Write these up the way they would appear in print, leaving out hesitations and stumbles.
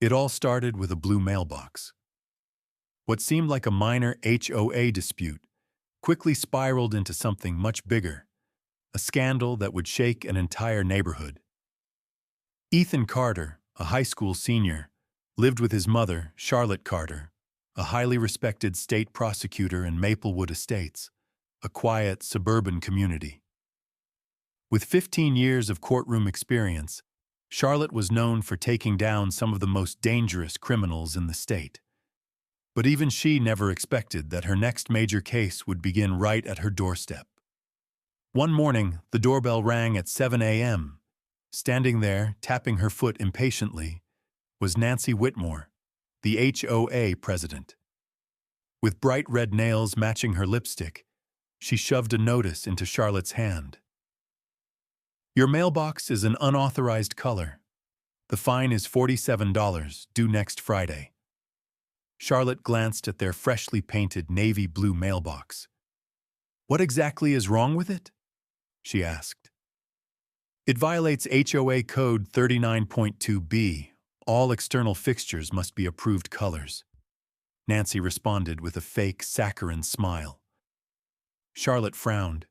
It all started with a blue mailbox. What seemed like a minor HOA dispute quickly spiraled into something much bigger, a scandal that would shake an entire neighborhood. Ethan Carter, a high school senior, lived with his mother, Charlotte Carter, a highly respected state prosecutor in Maplewood Estates, a quiet suburban community. With 15 years of courtroom experience, Charlotte was known for taking down some of the most dangerous criminals in the state. But even she never expected that her next major case would begin right at her doorstep. One morning, the doorbell rang at 7 a.m. Standing there, tapping her foot impatiently, was Nancy Whitmore, the HOA president. With bright red nails matching her lipstick, she shoved a notice into Charlotte's hand. "Your mailbox is an unauthorized color. The fine is $47, due next Friday." Charlotte glanced at their freshly painted navy blue mailbox. "What exactly is wrong with it?" she asked. "It violates HOA Code 39.2b. All external fixtures must be approved colors," Nancy responded with a fake saccharine smile. Charlotte frowned.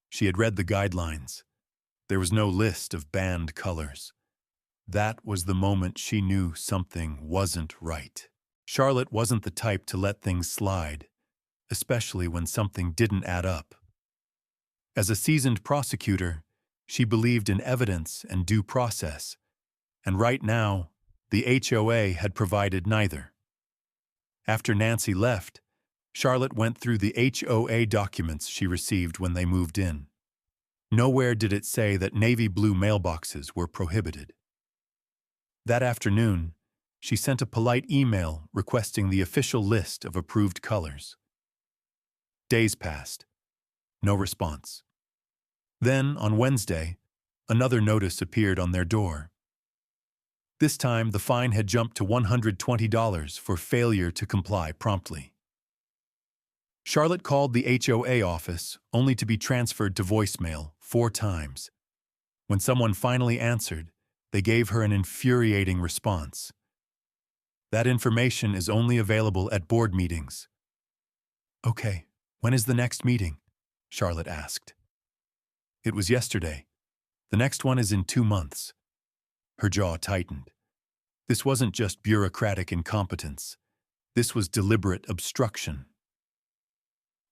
She had read the guidelines. There was no list of banned colors. That was the moment she knew something wasn't right. Charlotte wasn't the type to let things slide, especially when something didn't add up. As a seasoned prosecutor, she believed in evidence and due process, and right now, the HOA had provided neither. After Nancy left, Charlotte went through the HOA documents she received when they moved in. Nowhere did it say that navy blue mailboxes were prohibited. That afternoon, she sent a polite email requesting the official list of approved colors. Days passed. No response. Then, on Wednesday, another notice appeared on their door. This time, the fine had jumped to $120 for failure to comply promptly. Charlotte called the HOA office, only to be transferred to voicemail 4 times. When someone finally answered, they gave her an infuriating response. "That information is only available at board meetings." "Okay, when is the next meeting?" Charlotte asked. "It was yesterday. The next one is in 2 months." Her jaw tightened. This wasn't just bureaucratic incompetence. This was deliberate obstruction.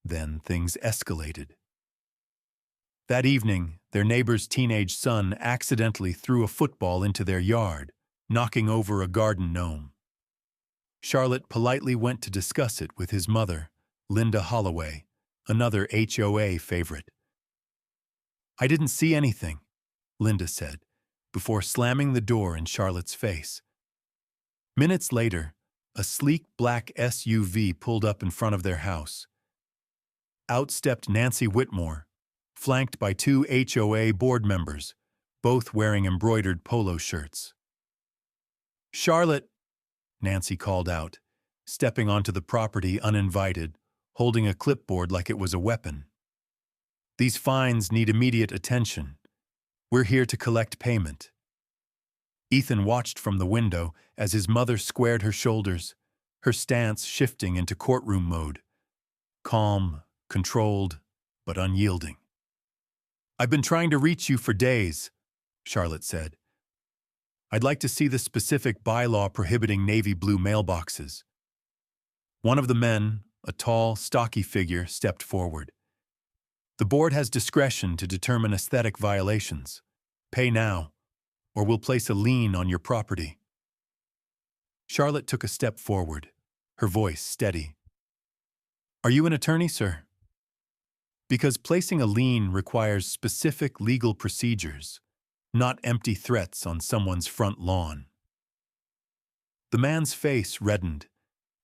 Then things escalated. That evening, their neighbor's teenage son accidentally threw a football into their yard, knocking over a garden gnome. Charlotte politely went to discuss it with his mother, Linda Holloway, another HOA favorite. "I didn't see anything," Linda said, before slamming the door in Charlotte's face. Minutes later, a sleek black SUV pulled up in front of their house. Out stepped Nancy Whitmore, flanked by 2 HOA board members, both wearing embroidered polo shirts. "Charlotte," Nancy called out, stepping onto the property uninvited, holding a clipboard like it was a weapon. "These fines need immediate attention. We're here to collect payment." Ethan watched from the window as his mother squared her shoulders, her stance shifting into courtroom mode. Calm, controlled, but unyielding. "I've been trying to reach you for days," Charlotte said. "I'd like to see the specific bylaw prohibiting navy blue mailboxes." One of the men, a tall, stocky figure, stepped forward. "The board has discretion to determine aesthetic violations. Pay now, or we'll place a lien on your property." Charlotte took a step forward, her voice steady. "Are you an attorney, sir?" Because placing a lien requires specific legal procedures, not empty threats on someone's front lawn. The man's face reddened.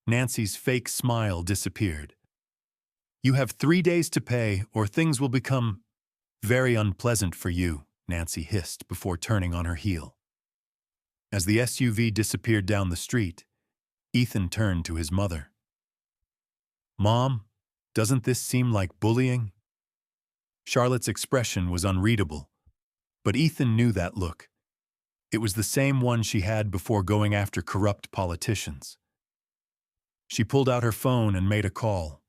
Nancy's fake smile disappeared. "You have 3 days to pay, or things will become very unpleasant for you," Nancy hissed before turning on her heel. As the SUV disappeared down the street, Ethan turned to his mother. "Mom, doesn't this seem like bullying?" Charlotte's expression was unreadable, but Ethan knew that look. It was the same one she had before going after corrupt politicians. She pulled out her phone and made a call.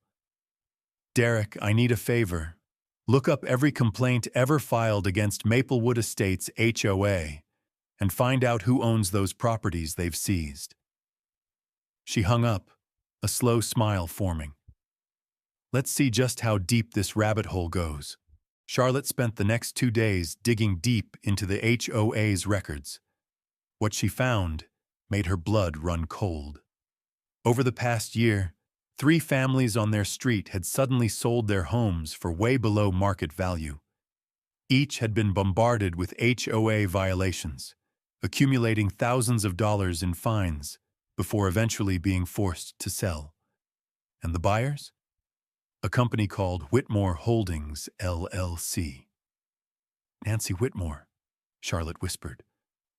"Derek, I need a favor. Look up every complaint ever filed against Maplewood Estates HOA and find out who owns those properties they've seized." She hung up, a slow smile forming. Let's see just how deep this rabbit hole goes. Charlotte spent the next 2 days digging deep into the HOA's records. What she found made her blood run cold. Over the past year, 3 families on their street had suddenly sold their homes for way below market value. Each had been bombarded with HOA violations, accumulating thousands of dollars in fines before eventually being forced to sell. And the buyers? A company called Whitmore Holdings, LLC. "Nancy Whitmore," Charlotte whispered,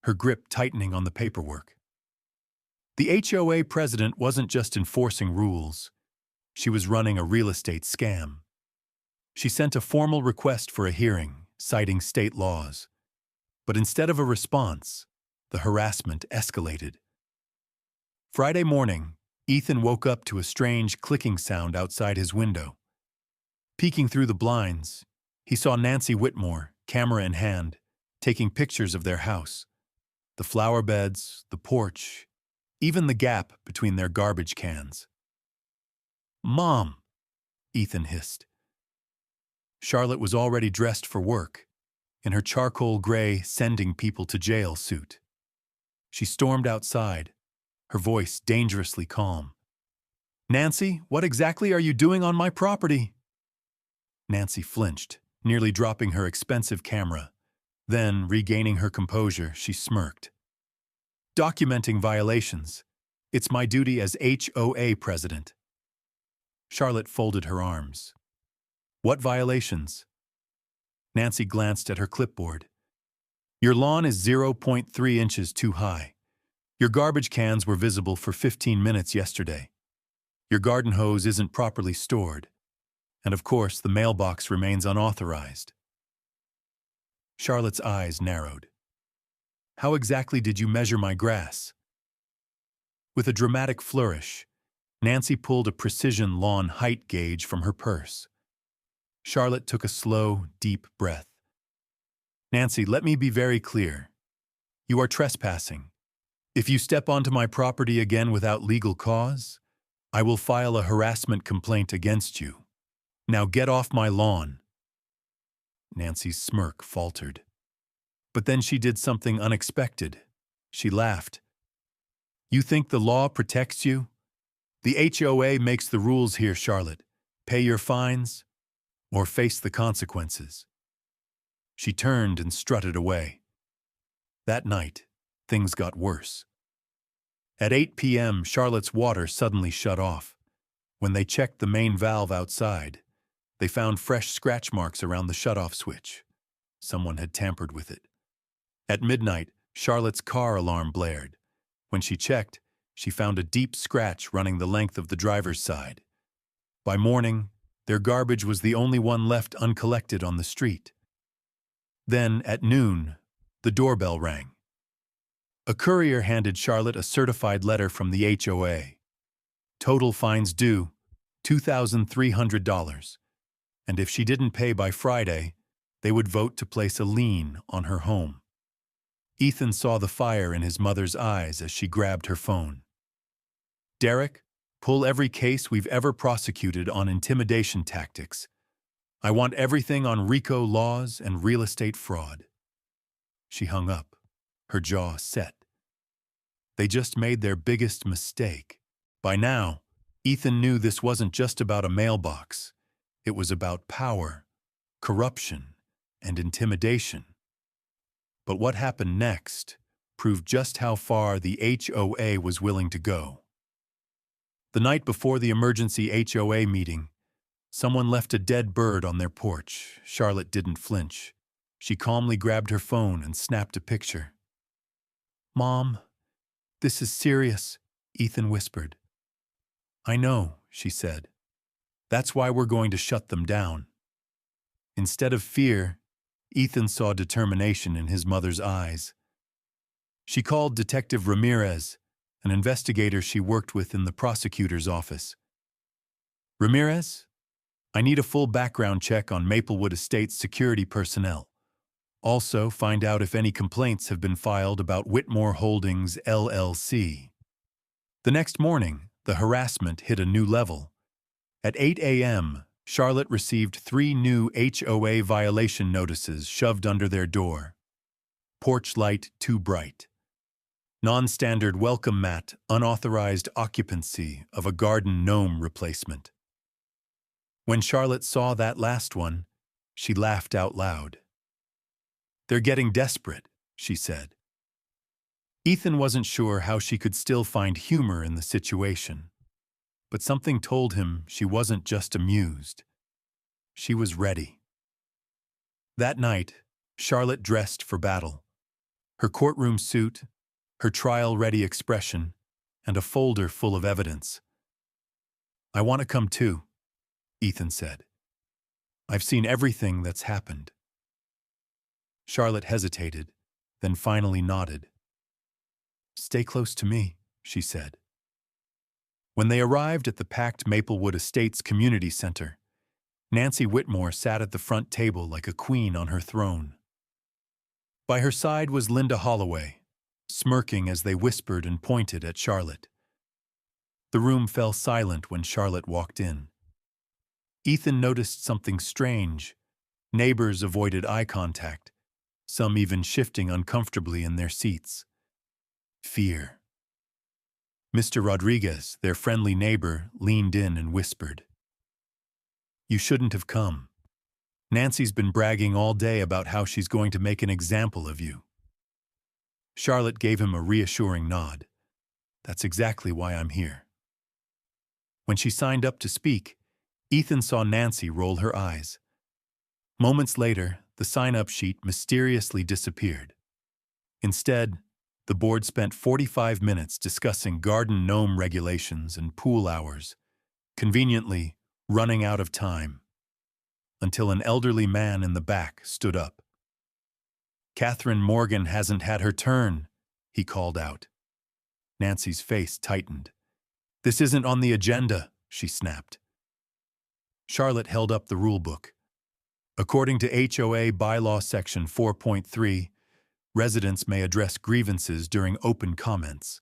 her grip tightening on the paperwork. The HOA president wasn't just enforcing rules. She was running a real estate scam. She sent a formal request for a hearing, citing state laws. But instead of a response, the harassment escalated. Friday morning, Ethan woke up to a strange clicking sound outside his window. Peeking through the blinds, he saw Nancy Whitmore, camera in hand, taking pictures of their house. The flower beds, the porch, even the gap between their garbage cans. "Mom," Ethan hissed. Charlotte was already dressed for work, in her charcoal gray sending people to jail suit. She stormed outside, her voice dangerously calm. "Nancy, what exactly are you doing on my property?" Nancy flinched, nearly dropping her expensive camera. Then, regaining her composure, she smirked. "Documenting violations. It's my duty as HOA president." Charlotte folded her arms. "What violations?" Nancy glanced at her clipboard. "Your lawn is 0.3 inches too high. Your garbage cans were visible for 15 minutes yesterday. Your garden hose isn't properly stored. And of course, the mailbox remains unauthorized." Charlotte's eyes narrowed. "How exactly did you measure my grass?" With a dramatic flourish, Nancy pulled a precision lawn height gauge from her purse. Charlotte took a slow, deep breath. "Nancy, let me be very clear. You are trespassing. If you step onto my property again without legal cause, I will file a harassment complaint against you. Now get off my lawn." Nancy's smirk faltered. But then she did something unexpected. She laughed. "You think the law protects you? The HOA makes the rules here, Charlotte. Pay your fines or face the consequences." She turned and strutted away. That night, things got worse. At 8 p.m., Charlotte's water suddenly shut off. When they checked the main valve outside, they found fresh scratch marks around the shutoff switch. Someone had tampered with it. At midnight, Charlotte's car alarm blared. When she checked, she found a deep scratch running the length of the driver's side. By morning, their garbage was the only one left uncollected on the street. Then, at noon, the doorbell rang. A courier handed Charlotte a certified letter from the HOA. Total fines due, $2,300. And if she didn't pay by Friday, they would vote to place a lien on her home. Ethan saw the fire in his mother's eyes as she grabbed her phone. "Derek, pull every case we've ever prosecuted on intimidation tactics. I want everything on RICO laws and real estate fraud." She hung up, her jaw set. They just made their biggest mistake. By now, Ethan knew this wasn't just about a mailbox. It was about power, corruption, and intimidation. But what happened next proved just how far the HOA was willing to go. The night before the emergency HOA meeting, someone left a dead bird on their porch. Charlotte didn't flinch. She calmly grabbed her phone and snapped a picture. "Mom, this is serious," Ethan whispered. "I know," she said. "That's why we're going to shut them down." Instead of fear, Ethan saw determination in his mother's eyes. She called Detective Ramirez, an investigator she worked with in the prosecutor's office. "Ramirez, I need a full background check on Maplewood Estates security personnel. Also, find out if any complaints have been filed about Whitmore Holdings, LLC." The next morning, the harassment hit a new level. At 8 a.m., Charlotte received 3 new HOA violation notices shoved under their door. Porch light too bright. Non-standard welcome mat, unauthorized occupancy of a garden gnome replacement. When Charlotte saw that last one, she laughed out loud. "They're getting desperate," she said. Ethan wasn't sure how she could still find humor in the situation, but something told him she wasn't just amused. She was ready. That night, Charlotte dressed for battle. Her courtroom suit, her trial-ready expression, and a folder full of evidence. "I want to come too," Ethan said. "I've seen everything that's happened." Charlotte hesitated, then finally nodded. "Stay close to me," she said. When they arrived at the packed Maplewood Estates Community Center, Nancy Whitmore sat at the front table like a queen on her throne. By her side was Linda Holloway, smirking as they whispered and pointed at Charlotte. The room fell silent when Charlotte walked in. Ethan noticed something strange. Neighbors avoided eye contact, some even shifting uncomfortably in their seats. Fear. Mr. Rodriguez, their friendly neighbor, leaned in and whispered, "You shouldn't have come. Nancy's been bragging all day about how she's going to make an example of you." Charlotte gave him a reassuring nod. "That's exactly why I'm here." When she signed up to speak, Ethan saw Nancy roll her eyes. Moments later, the sign-up sheet mysteriously disappeared. Instead, the board spent 45 minutes discussing garden gnome regulations and pool hours, conveniently running out of time, until an elderly man in the back stood up. "Catherine Morgan hasn't had her turn," he called out. Nancy's face tightened. "This isn't on the agenda," she snapped. Charlotte held up the rulebook. According to HOA Bylaw Section 4.3, residents may address grievances during open comments.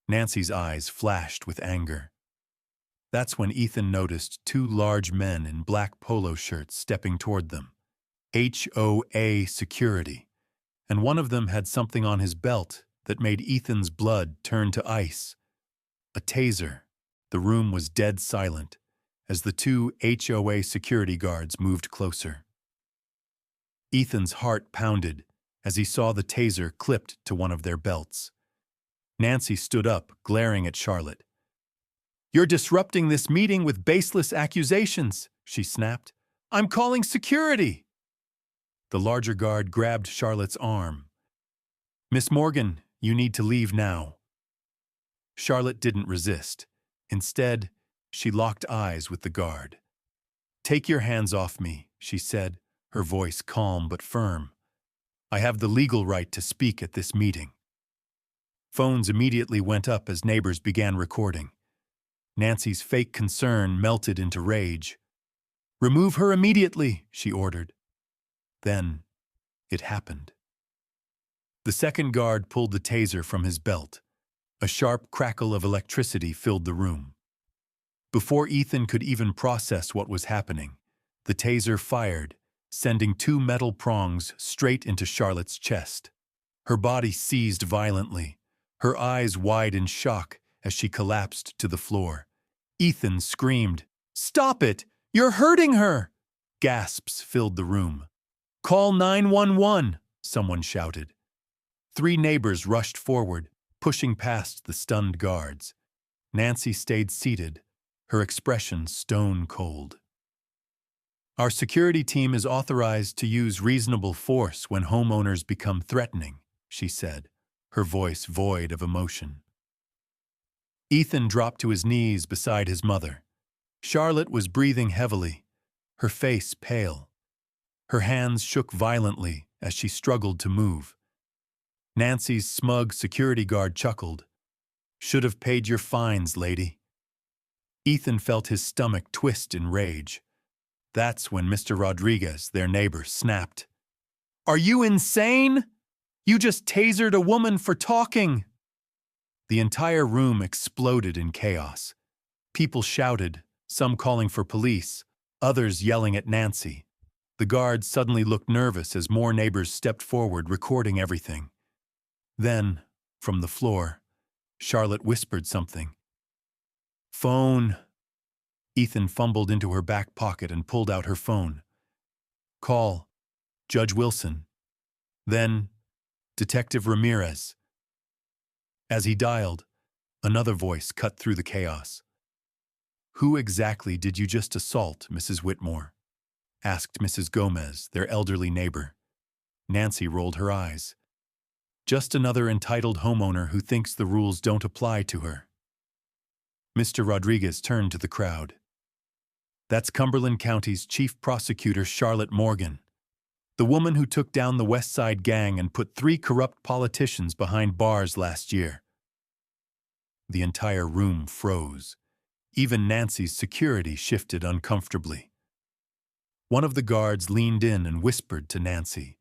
Nancy's eyes flashed with anger. That's when Ethan noticed 2 large men in black polo shirts stepping toward them. HOA security, and one of them had something on his belt that made Ethan's blood turn to ice. A taser. The room was dead silent as the 2 HOA security guards moved closer. Ethan's heart pounded as he saw the taser clipped to one of their belts. Nancy stood up, glaring at Charlotte. "You're disrupting this meeting with baseless accusations," she snapped. "I'm calling security." The larger guard grabbed Charlotte's arm. "Miss Morgan, you need to leave now." Charlotte didn't resist. Instead, she locked eyes with the guard. "Take your hands off me," she said, her voice calm but firm. "I have the legal right to speak at this meeting." Phones immediately went up as neighbors began recording. Nancy's fake concern melted into rage. "Remove her immediately," she ordered. Then, it happened. The second guard pulled the taser from his belt. A sharp crackle of electricity filled the room. Before Ethan could even process what was happening, the taser fired, sending 2 metal prongs straight into Charlotte's chest. Her body seized violently, her eyes wide in shock as she collapsed to the floor. Ethan screamed, "Stop it! You're hurting her!" Gasps filled the room. "Call 911!" someone shouted. 3 neighbors rushed forward, pushing past the stunned guards. Nancy stayed seated, her expression stone cold. "Our security team is authorized to use reasonable force when homeowners become threatening," she said, her voice void of emotion. Ethan dropped to his knees beside his mother. Charlotte was breathing heavily, her face pale. Her hands shook violently as she struggled to move. Nancy's smug security guard chuckled. Should have paid your fines, lady. Ethan felt his stomach twist in rage. That's when Mr. Rodriguez, their neighbor, snapped. Are you insane? You just tasered a woman for talking. The entire room exploded in chaos. People shouted, some calling for police, others yelling at Nancy. The guards suddenly looked nervous as more neighbors stepped forward, recording everything. Then, from the floor, Charlotte whispered something. Phone. Ethan fumbled into her back pocket and pulled out her phone. Call. Judge Wilson. Then, Detective Ramirez. As he dialed, another voice cut through the chaos. Who exactly did you just assault, Mrs. Whitmore? Asked Mrs. Gomez, their elderly neighbor. Nancy rolled her eyes. Just another entitled homeowner who thinks the rules don't apply to her. Mr. Rodriguez turned to the crowd. That's Cumberland County's Chief Prosecutor Charlotte Morgan, the woman who took down the West Side Gang and put 3 corrupt politicians behind bars last year. The entire room froze. Even Nancy's security shifted uncomfortably. One of the guards leaned in and whispered to Nancy.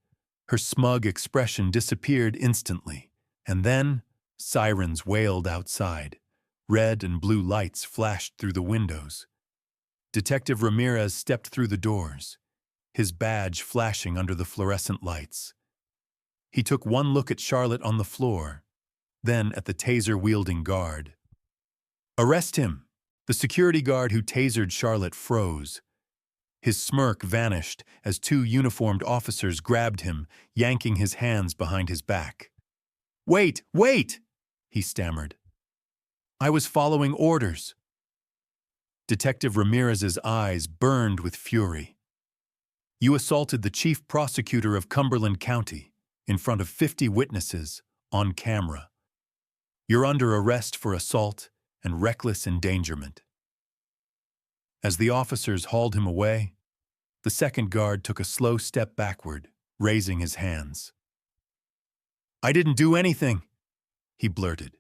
Her smug expression disappeared instantly, and then sirens wailed outside. Red and blue lights flashed through the windows. Detective Ramirez stepped through the doors, his badge flashing under the fluorescent lights. He took one look at Charlotte on the floor, then at the taser-wielding guard. Arrest him! The security guard who tasered Charlotte froze. His smirk vanished as 2 uniformed officers grabbed him, yanking his hands behind his back. Wait! He stammered. I was following orders. Detective Ramirez's eyes burned with fury. You assaulted the chief prosecutor of Cumberland County in front of 50 witnesses on camera. You're under arrest for assault and reckless endangerment. As the officers hauled him away, the second guard took a slow step backward, raising his hands. I didn't do anything, he blurted.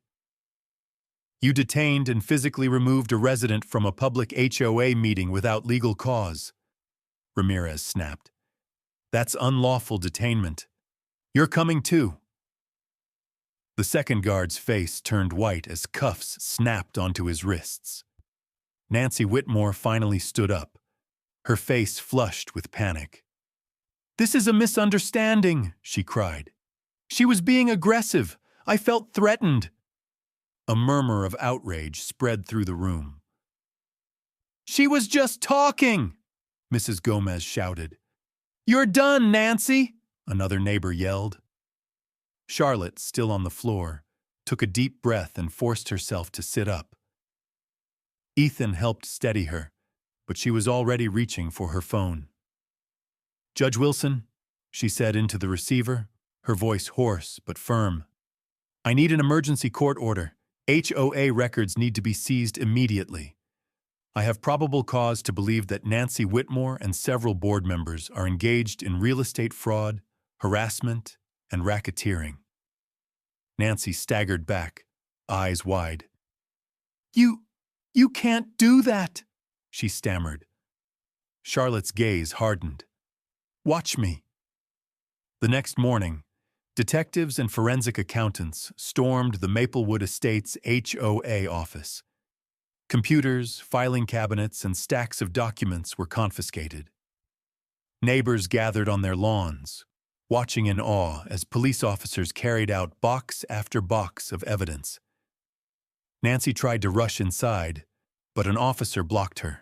You detained and physically removed a resident from a public HOA meeting without legal cause, Ramirez snapped. That's unlawful detainment. You're coming too. The second guard's face turned white as cuffs snapped onto his wrists. Nancy Whitmore finally stood up, her face flushed with panic. This is a misunderstanding, she cried. She was being aggressive. I felt threatened. A murmur of outrage spread through the room. She was just talking, Mrs. Gomez shouted. You're done, Nancy, another neighbor yelled. Charlotte, still on the floor, took a deep breath and forced herself to sit up. Ethan helped steady her, but she was already reaching for her phone. Judge Wilson, she said into the receiver, her voice hoarse but firm. I need an emergency court order. HOA records need to be seized immediately. I have probable cause to believe that Nancy Whitmore and several board members are engaged in real estate fraud, harassment, and racketeering. Nancy staggered back, eyes wide. You can't do that, she stammered. Charlotte's gaze hardened. Watch me. The next morning, detectives and forensic accountants stormed the Maplewood Estates HOA office. Computers, filing cabinets, and stacks of documents were confiscated. Neighbors gathered on their lawns, watching in awe as police officers carried out box after box of evidence. Nancy tried to rush inside, but an officer blocked her.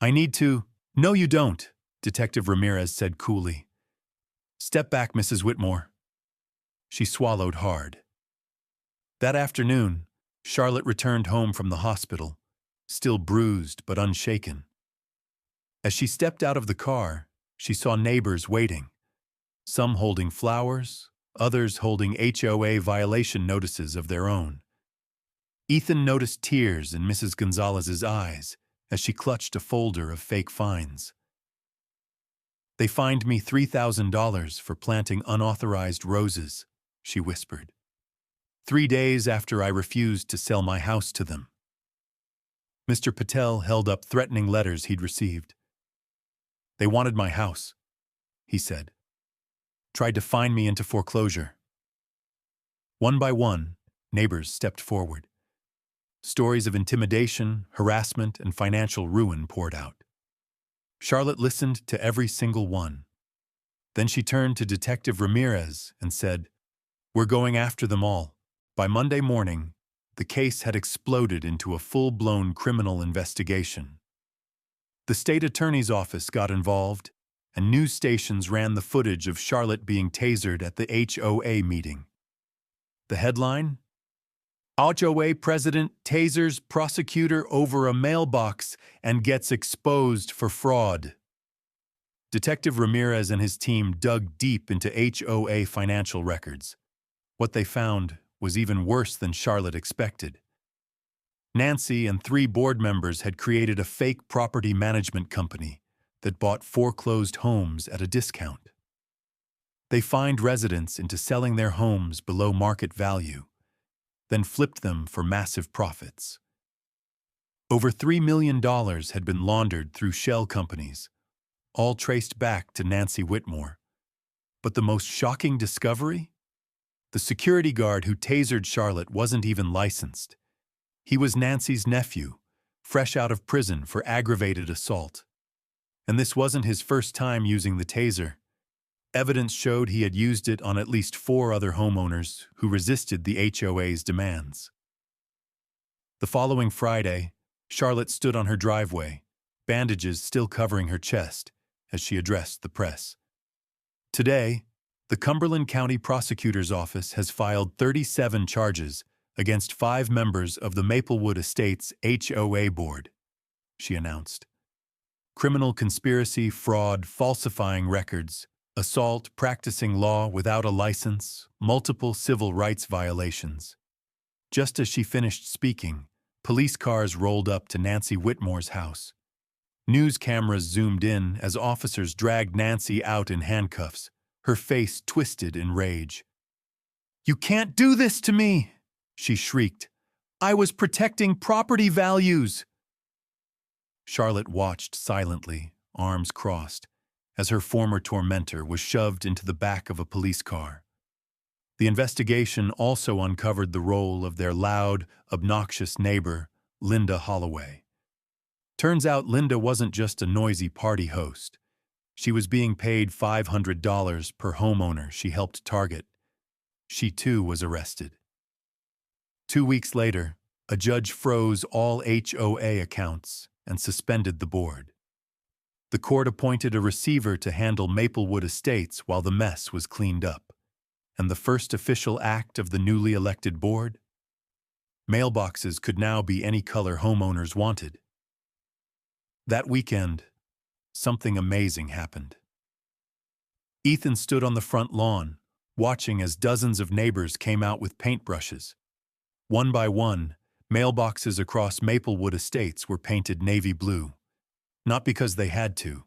I need to— No, you don't, Detective Ramirez said coolly. Step back, Mrs. Whitmore. She swallowed hard. That afternoon, Charlotte returned home from the hospital, still bruised but unshaken. As she stepped out of the car, she saw neighbors waiting, some holding flowers, others holding HOA violation notices of their own. Ethan noticed tears in Mrs. Gonzalez's eyes as she clutched a folder of fake fines. They fined me $3,000 for planting unauthorized roses, she whispered. 3 days after I refused to sell my house to them. Mr. Patel held up threatening letters he'd received. They wanted my house, he said. Tried to fine me into foreclosure. One by one, neighbors stepped forward. Stories of intimidation, harassment, and financial ruin poured out. Charlotte listened to every single one. Then she turned to Detective Ramirez and said, "We're going after them all." By Monday morning, the case had exploded into a full-blown criminal investigation. The state attorney's office got involved, and news stations ran the footage of Charlotte being tasered at the HOA meeting. The headline? HOA president tasers prosecutor over a mailbox and gets exposed for fraud. Detective Ramirez and his team dug deep into HOA financial records. What they found was even worse than Charlotte expected. Nancy and 3 board members had created a fake property management company that bought foreclosed homes at a discount. They fined residents into selling their homes below market value, then flipped them for massive profits. Over $3 million had been laundered through shell companies, all traced back to Nancy Whitmore. But the most shocking discovery? The security guard who tasered Charlotte wasn't even licensed. He was Nancy's nephew, fresh out of prison for aggravated assault. And this wasn't his first time using the taser. Evidence showed he had used it on at least 4 other homeowners who resisted the HOA's demands. The following Friday, Charlotte stood on her driveway, bandages still covering her chest, as she addressed the press. Today, the Cumberland County Prosecutor's Office has filed 37 charges against 5 members of the Maplewood Estates HOA board, she announced. Criminal conspiracy, fraud, falsifying records, assault, practicing law without a license, multiple civil rights violations. Just as she finished speaking, police cars rolled up to Nancy Whitmore's house. News cameras zoomed in as officers dragged Nancy out in handcuffs, her face twisted in rage. "You can't do this to me!" she shrieked. "I was protecting property values!" Charlotte watched silently, arms crossed, as her former tormentor was shoved into the back of a police car. The investigation also uncovered the role of their loud, obnoxious neighbor, Linda Holloway. Turns out Linda wasn't just a noisy party host. She was being paid $500 per homeowner she helped target. She too was arrested. 2 weeks later, a judge froze all HOA accounts and suspended the board. The court appointed a receiver to handle Maplewood Estates while the mess was cleaned up. And the first official act of the newly elected board? Mailboxes could now be any color homeowners wanted. That weekend, something amazing happened. Ethan stood on the front lawn, watching as dozens of neighbors came out with paintbrushes. One by one, mailboxes across Maplewood Estates were painted navy blue. Not because they had to,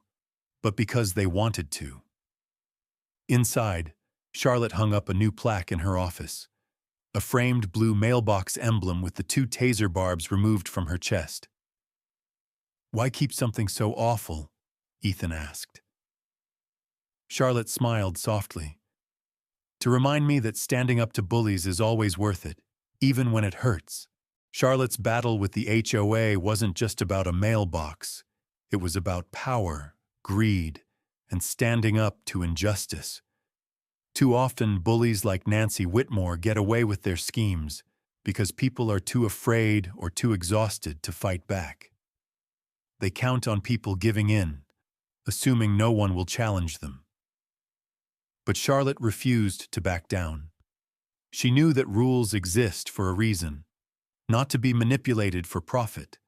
but because they wanted to. Inside, Charlotte hung up a new plaque in her office, a framed blue mailbox emblem with the 2 taser barbs removed from her chest. "Why keep something so awful?" Ethan asked. Charlotte smiled softly. "To remind me that standing up to bullies is always worth it, even when it hurts." Charlotte's battle with the HOA wasn't just about a mailbox. It was about power, greed, and standing up to injustice. Too often, bullies like Nancy Whitmore get away with their schemes because people are too afraid or too exhausted to fight back. They count on people giving in, assuming no one will challenge them. But Charlotte refused to back down. She knew that rules exist for a reason, not to be manipulated for profit,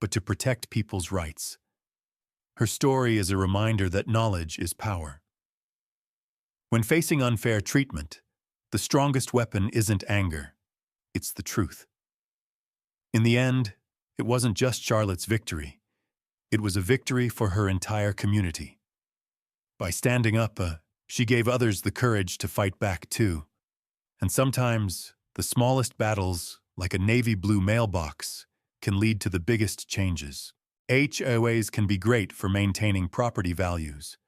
but to protect people's rights. Her story is a reminder that knowledge is power. When facing unfair treatment, the strongest weapon isn't anger, it's the truth. In the end, it wasn't just Charlotte's victory. It was a victory for her entire community. By standing up, she gave others the courage to fight back too. And sometimes, the smallest battles, like a navy blue mailbox, can lead to the biggest changes. HOAs can be great for maintaining property values,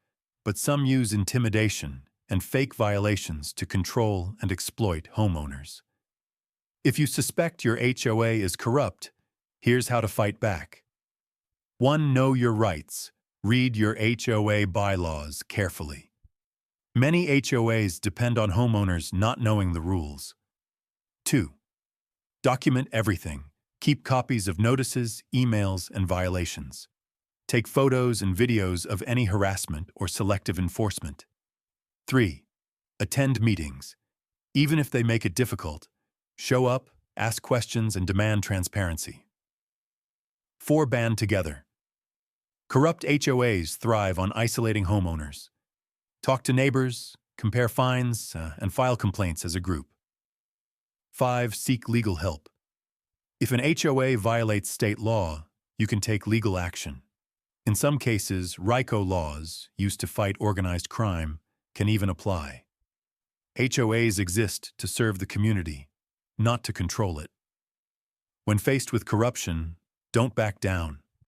but some use intimidation and fake violations to control and exploit homeowners. If you suspect your HOA is corrupt, here's how to fight back. 1. Know your rights. Read your HOA bylaws carefully. Many HOAs depend on homeowners not knowing the rules. 2. Document everything. Keep copies of notices, emails, and violations. Take photos and videos of any harassment or selective enforcement. 3. Attend meetings. Even if they make it difficult, show up, ask questions, and demand transparency. 4. Band together. Corrupt HOAs thrive on isolating homeowners. Talk to neighbors, compare fines, and file complaints as a group. 5. Seek legal help. If an HOA violates state law, you can take legal action. In some cases, RICO laws, used to fight organized crime, can even apply. HOAs exist to serve the community, not to control it. When faced with corruption, don't back down.